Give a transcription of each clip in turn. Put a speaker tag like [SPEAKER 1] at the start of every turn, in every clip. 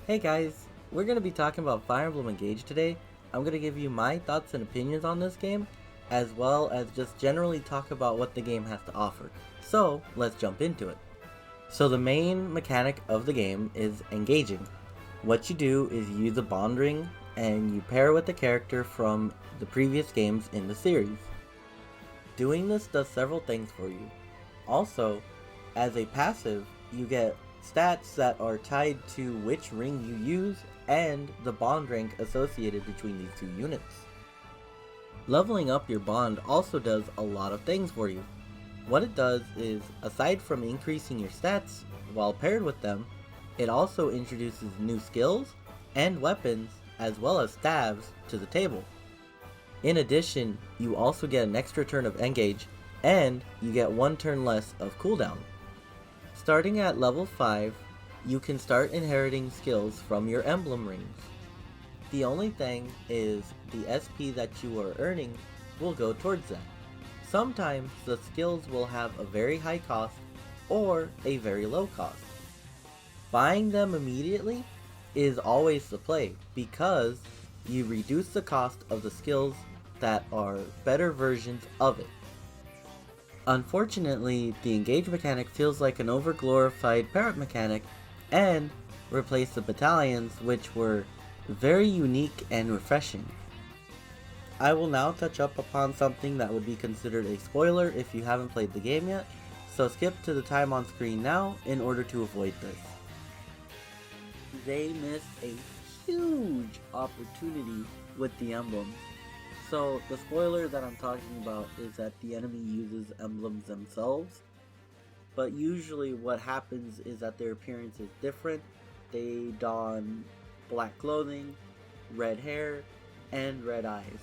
[SPEAKER 1] Hey guys, we're going to be talking about Fire Emblem Engage today. I'm going to give you my thoughts and opinions on this game, as well as just generally talk about what the game has to offer. So, let's jump into it. So the main mechanic of the game is engaging. What you do is you use a bond ring, and you pair with a character from the previous games in the series. Doing this does several things for you. Also, as a passive, you get stats that are tied to which ring you use and the bond rank associated between these two units. Leveling up your bond also does a lot of things for you. What it does is, aside from increasing your stats while paired with them, it also introduces new skills and weapons as well as staves to the table. In addition, you also get an extra turn of engage and you get one turn less of cooldown. Starting at level 5, you can start inheriting skills from your emblem rings. The only thing is the SP that you are earning will go towards that. Sometimes the skills will have a very high cost or a very low cost. Buying them immediately is always the play because you reduce the cost of the skills that are better versions of it. Unfortunately, the engage mechanic feels like an overglorified parrot mechanic and replaced the battalions, which were very unique and refreshing. I will now touch up upon something that would be considered a spoiler if you haven't played the game yet, so skip to the time on screen now in order to avoid this. They missed a huge opportunity with the emblems. So the spoiler that I'm talking about is that the enemy uses emblems themselves, but usually what happens is that their appearance is different. They don black clothing, red hair, and red eyes.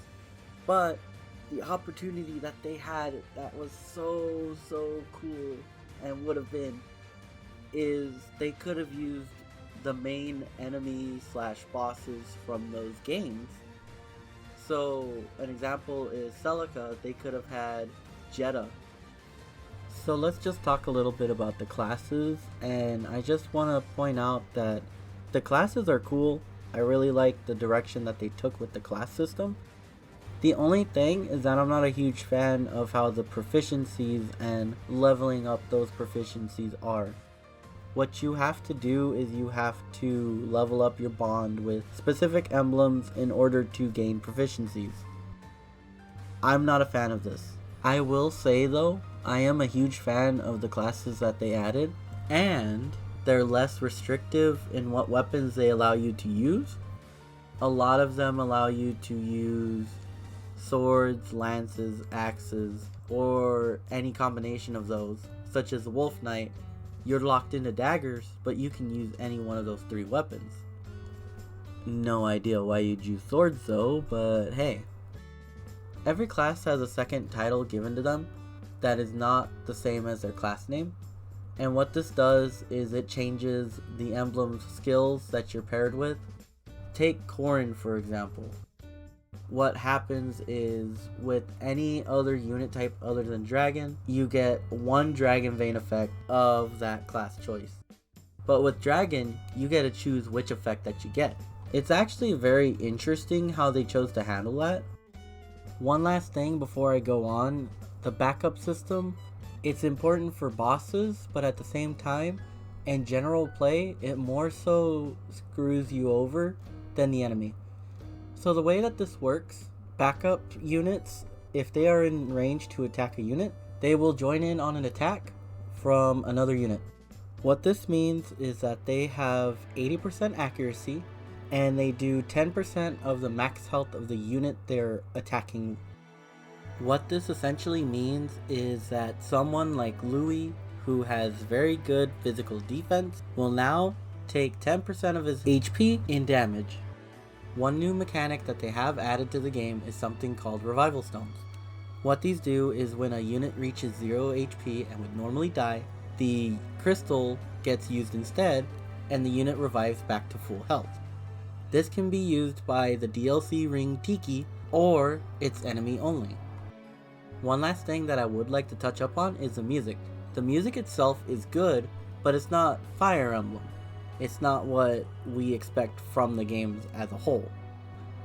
[SPEAKER 1] But the opportunity that they had that was so cool and would have been is they could have used the main enemy / bosses from those games. So an example is Celica. They could have had Jetta. So let's just talk a little bit about the classes, and I just want to point out that the classes are cool. I really like the direction that they took with the class system. The only thing is that I'm not a huge fan of how the proficiencies and leveling up those proficiencies are. What you have to do is you have to level up your bond with specific emblems in order to gain proficiencies. I'm not a fan of this. I will say though, I am a huge fan of the classes that they added, and they're less restrictive in what weapons they allow you to use. A lot of them allow you to use swords, lances, axes, or any combination of those, such as the Wolf Knight. You're locked into daggers, but you can use any one of those 3 weapons. No idea why you'd use swords though, but hey. Every class has a second title given to them that is not the same as their class name. And what this does is it changes the emblem's skills that you're paired with. Take Corrin for example. What happens is, with any other unit type other than dragon, you get 1 dragon vein effect of that class choice. But with dragon, you get to choose which effect that you get. It's actually very interesting how they chose to handle that. One last thing before I go on, the backup system. It's important for bosses, but at the same time, in general play, it more so screws you over than the enemy. So the way that this works, backup units, if they are in range to attack a unit, they will join in on an attack from another unit. What this means is that they have 80% accuracy, and they do 10% of the max health of the unit they're attacking. What this essentially means is that someone like Louis, who has very good physical defense, will now take 10% of his HP in damage. One new mechanic that they have added to the game is something called Revival Stones. What these do is when a unit reaches 0 HP and would normally die, the crystal gets used instead and the unit revives back to full health. This can be used by the DLC ring Tiki or its enemy only. One last thing that I would like to touch up on is the music. The music itself is good, but it's not Fire Emblem. It's not what we expect from the games as a whole.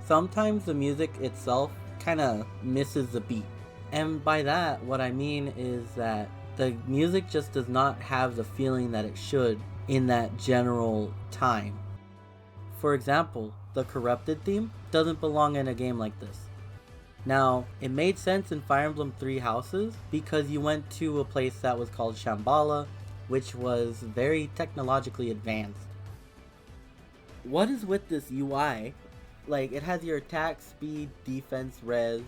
[SPEAKER 1] Sometimes the music itself kind of misses the beat. And by that, what I mean is that the music just does not have the feeling that it should in that general time. For example, the Corrupted theme doesn't belong in a game like this. Now, it made sense in Fire Emblem 3 Houses because you went to a place that was called Shambhala, which was very technologically advanced. What is with this UI? Like, it has your attack, speed, defense, res,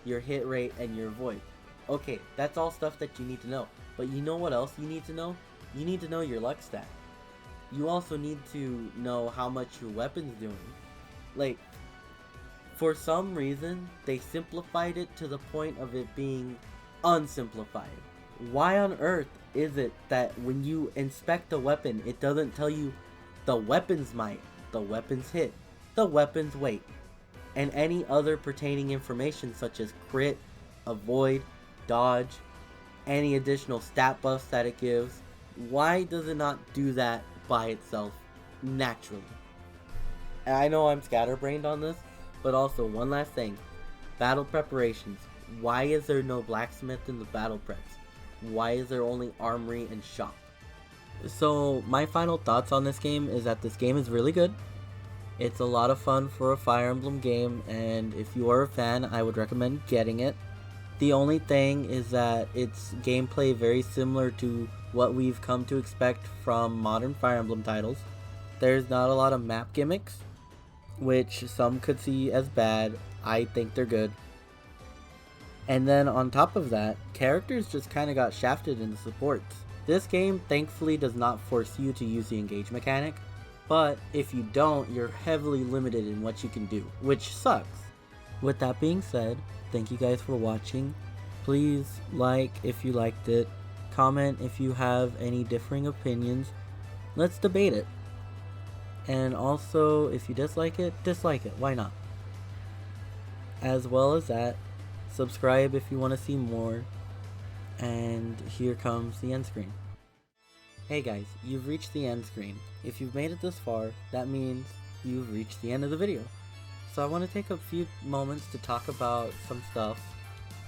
[SPEAKER 1] your hit rate, and your voice. Okay, that's all stuff that you need to know. But you know what else you need to know? You need to know your luck stat. You also need to know how much your weapon's doing. Like, for some reason, they simplified it to the point of it being unsimplified. Why on earth is it that when you inspect a weapon, it doesn't tell you the weapon's might, the weapon's hit, the weapon's weight, and any other pertaining information such as crit, avoid, dodge, any additional stat buffs that it gives? Why does it not do that by itself naturally? And I know I'm scatterbrained on this, but also one last thing. Battle preparations. Why is there no blacksmith in the battle preps? Why is there only armory and shop? So my final thoughts on this game is that this game is really good. It's a lot of fun for a Fire Emblem game, and if you are a fan, I would recommend getting it. The only thing is that its gameplay very similar to what we've come to expect from modern Fire Emblem titles. There's not a lot of map gimmicks, which some could see as bad. I think they're good. And then on top of that, characters just kind of got shafted in the supports. This game thankfully does not force you to use the engage mechanic, but if you don't, you're heavily limited in what you can do, which sucks. With that being said, thank you guys for watching. Please like if you liked it, comment if you have any differing opinions. Let's debate it. And also, if you dislike it, why not? As well as that, subscribe if you want to see more. And here comes the end screen. Hey guys, you've reached the end screen. If you've made it this far, that means you've reached the end of the video. So I want to take a few moments to talk about some stuff.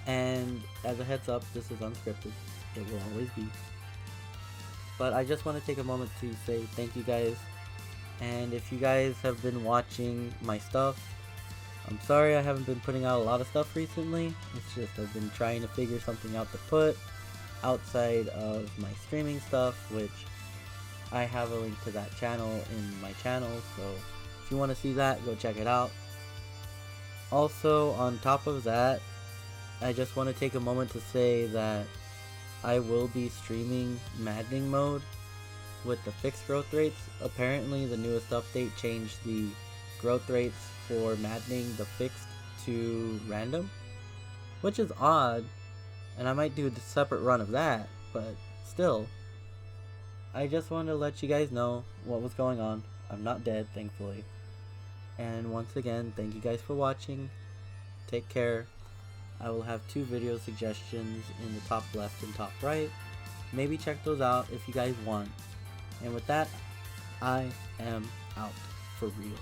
[SPEAKER 1] And as a heads up, this is unscripted. It will always be. But I just want to take a moment to say thank you guys. And if you guys have been watching my stuff, I'm sorry I haven't been putting out a lot of stuff recently. It's just I've been trying to figure something out to put outside of my streaming stuff, which I have a link to that channel in my channel, so if you want to see that, go check it out. Also, on top of that, I just want to take a moment to say that I will be streaming Maddening mode with the fixed growth rates. Apparently the newest update changed the growth rates for Maddening, the fixed, to random, which is odd, and I might do a separate run of that, but still, I just wanted to let you guys know what was going on. I'm not dead, thankfully. And once again, thank you guys for watching. Take care. I will have 2 video suggestions in the top left and top right. Maybe check those out if you guys want. And with that, I am out for real.